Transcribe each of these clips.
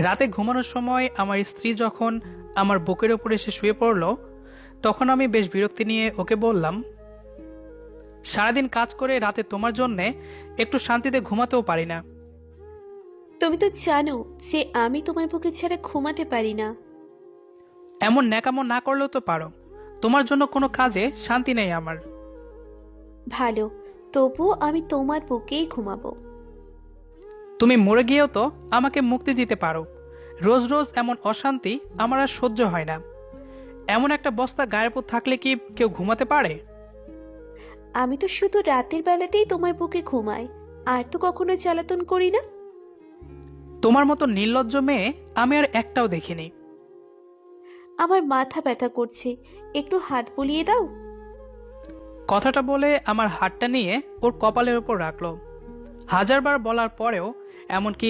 রাতে ঘুমানোর সময় আমার স্ত্রী যখন আমার বুকের ওপর এসে শুয়ে পড়ল, তখন আমি বেশ বিরক্তি নিয়ে ওকে বললাম, সারাদিন কাজ করে রাতে তোমার জন্যে একটু শান্তিতে ঘুমাতেও পারি না। তুমি তো জানো যে আমি তোমার বুকে ছাড়া ঘুমাতে পারি না। এমন ন্যাকামো না করলেও তো পারো। তোমার জন্য কোনো কাজে শান্তি নেই আমার। ভালো, তবুও আমি তোমার বুকেই ঘুমাবো। তুমি মরে গিয়েও তো আমাকে মুক্তি দিতে পারো। রোজ রোজ এমন অশান্তি আমার আর সহ্য হয় না। এমন একটা বস্তা গায়ের উপর থাকলে কি কেউ ঘুমাতে পারে? আমি তো শুধু রাতের বেলাতেই তোমার বুকে ঘুমাই, আর তো কখনো জ্বালাতন করি না। তোমার মতো নির্লজ্জ মেয়ে আমি আর একটাও দেখিনি। আমার মাথা ব্যথা করছে, একটু হাত বুলিয়ে দাও। কথাটা বলে আমার হাতটা নিয়ে ওর কপালের উপর রাখলো। হাজারবার বলার পরেও, এমনকি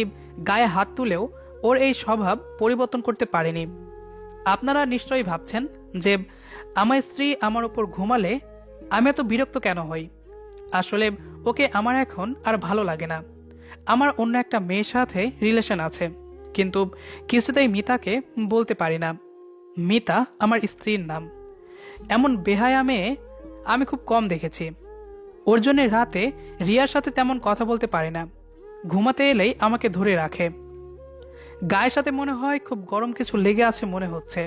গায়ে হাত তুলেও ওর এই স্বভাব পরিবর্তন করতে পারেনি। আপনারা নিশ্চয়ই ভাবছেন যে আমার স্ত্রী আমার উপর ঘুমালে আমি এত বিরক্ত কেন হই। আসলে ওকে আমার এখন আর ভালো লাগে না। আমার অন্য একটা মেয়ের সাথে রিলেশন আছে, কিন্তু কিছুতেই মিতাকে বলতে পারি না। মিতা আমার স্ত্রীর নাম। এমন বেহায়া মেয়ে আমি খুব কম দেখেছি। ওর জন্য রাতে রিয়ার সাথে তেমন কথা বলতে পারে না। ঘুমাতে এলেই আমাকে ধরে রাখে। গায়ের সাথে মনে হয় খুব গরম কিছু লেগে আছে মনে হচ্ছে।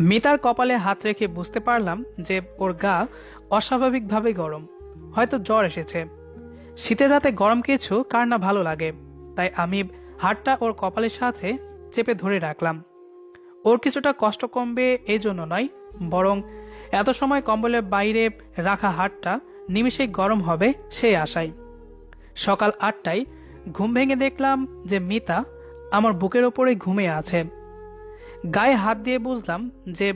মিতার কপালে হাত রেখে বুঝতে পারলাম যে ওর গা অস্বাভাবিকভাবে গরম। হয়তো জ্বর এসেছে। শীতের রাতে গরম কিছু কার না ভালো লাগে। তাই আমি হাতটা ওর কপালের সাথে চেপে ধরে রাখলাম। ওর কিছুটা কষ্ট কমবে এই জন্য নয়, বরং এত সময় কম্বলের বাইরে রাখা হাতটা নিমিষেই গরম হবে সেই আশায়। সকাল 8টায় ঘুম ভেঙে দেখলাম যে মিতা আমার বুকের ওপরেই ঘুমিয়ে আছে। গায়ে হাত দিয়ে বুঝলাম যে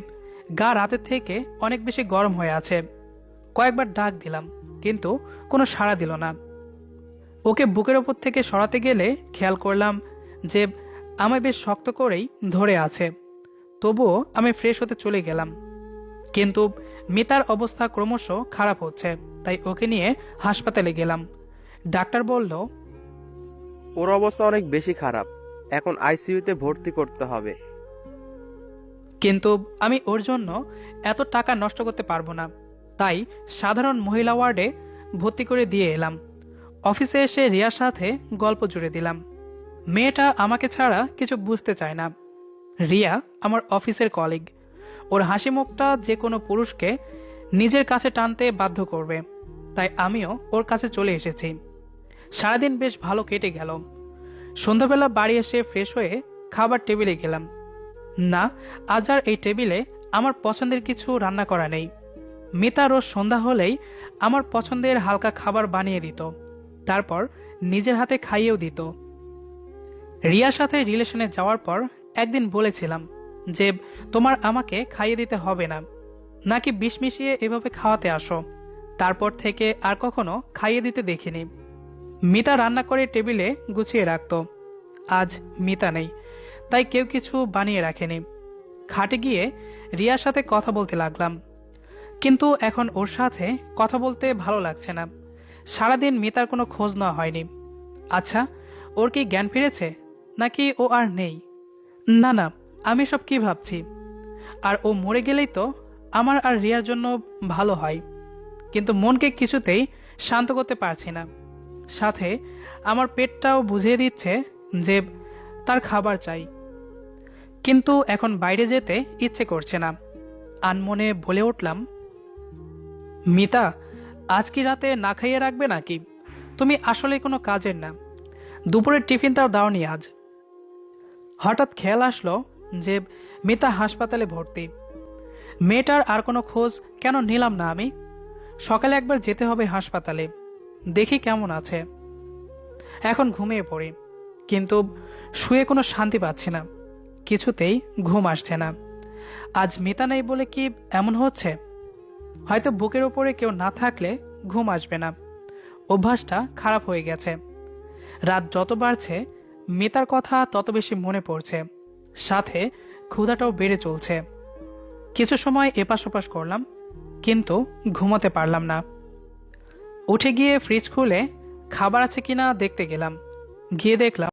গা রাতের থেকে অনেক বেশি গরম হয়ে আছে। কয়েকবার ডাক দিলাম, কিন্তু কোনো সাড়া দিল না। ওকে বুকের ওপর থেকে সরাতে গেলে খেয়াল করলাম যে আমায় বেশ শক্ত করেই ধরে আছে। তবুও আমি ফ্রেশ হতে চলে গেলাম। কিন্তু মিতার অবস্থা ক্রমশ খারাপ হচ্ছে, তাই ওকে নিয়ে হাসপাতালে গেলাম। ডাক্তার বলল, ওর অবস্থা অনেক বেশি খারাপ, এখন আইসিইউতে ভর্তি করতে হবে। কিন্তু আমি ওর জন্য এত টাকা নষ্ট করতে পারবো না। তাই সাধারণ মহিলা ওয়ার্ডে ভর্তি করে দিয়ে এলাম। অফিসে এসে রিয়ার সাথে গল্প জুড়ে দিলাম। মেয়েটা আমাকে ছাড়া কিছু বুঝতে চায় না। রিয়া আমার অফিসের কলিগ। ওর হাসি মুখটা যে কোনো পুরুষকে নিজের কাছে টানতে বাধ্য করবে। তাই আমিও ওর কাছে চলে এসেছি। সারাদিন বেশ ভালো কেটে গেল। সন্ধ্যাবেলা বাড়ি এসে ফ্রেশ হয়ে খাবার টেবিলে গেলাম। না, আজ আর এই টেবিলে আমার পছন্দের কিছু রান্না করা নেই। মিতা রোজ সন্ধ্যা হলেই আমার পছন্দের হালকা খাবার বানিয়ে দিত, তারপর নিজের হাতে খাইয়েও দিত। রিয়ার সাথে রিলেশনে যাওয়ার পর একদিন বলেছিলাম যে তোমার আমাকে খাইয়ে দিতে হবে না, নাকি বিষ মিশিয়ে এভাবে খাওয়াতে আসো। তারপর থেকে আর কখনো খাইয়ে দিতে দেখিনি। মিতা রান্না করে টেবিলে গুছিয়ে রাখত। আজ মিতা নেই, তাই কেউ কিছু বানিয়ে রাখেনি। খাটে গিয়ে রিয়ার সাথে কথা বলতে লাগলাম, কিন্তু এখন ওর সাথে কথা বলতে ভালো লাগছে না। সারাদিন মিতার কোনো খোঁজ নেওয়া হয়নি। আচ্ছা, ওর কি জ্ঞান ফিরেছে, নাকি ও আর নেই? না না, আমি সব কি ভাবছি। আর ও মরে গেলেই তো আমার আর রিয়ার জন্য ভালো হয়। কিন্তু মনকে কিছুতেই শান্ত করতে পারছি না। সাথে আমার পেটটাও বুঝিয়ে দিচ্ছে যে তার খাবার চাই। কিন্তু এখন বাইরে যেতে ইচ্ছে করছে না। আনমনে বলে উঠলাম, মিতা, আজ কি রাতে না খাইয়ে রাখবে নাকি? তুমি আসলে কোনো কাজের না। দুপুরের টিফিনটাও দাওনি আজ। হঠাৎ খেয়াল আসলো যে মিতা হাসপাতালে ভর্তি। মেয়েটার আর কোনো খোঁজ কেন নিলাম না আমি? সকালে একবার যেতে হবে হাসপাতালে, দেখি কেমন আছে। এখন ঘুমিয়ে পড়ি, কিন্তু শুয়ে কোনো শান্তি পাচ্ছি না। কিছুতেই ঘুম আসছে না। আজ মিতা নেই বলে কি এমন হচ্ছে? হয়তো বুকের উপরে কেউ না থাকলে ঘুম আসবে না। অভ্যাসটা খারাপ হয়ে গেছে। রাত যত বাড়ছে মিতার কথা তত বেশি মনে পড়ছে। সাথে ক্ষুধাটাও বেড়ে চলছে। কিছু সময় এপাশ ওপাশ করলাম, কিন্তু ঘুমাতে পারলাম না। উঠে গিয়ে ফ্রিজ খুলে খাবার আছে কিনা দেখতে গেলাম। গিয়ে দেখলাম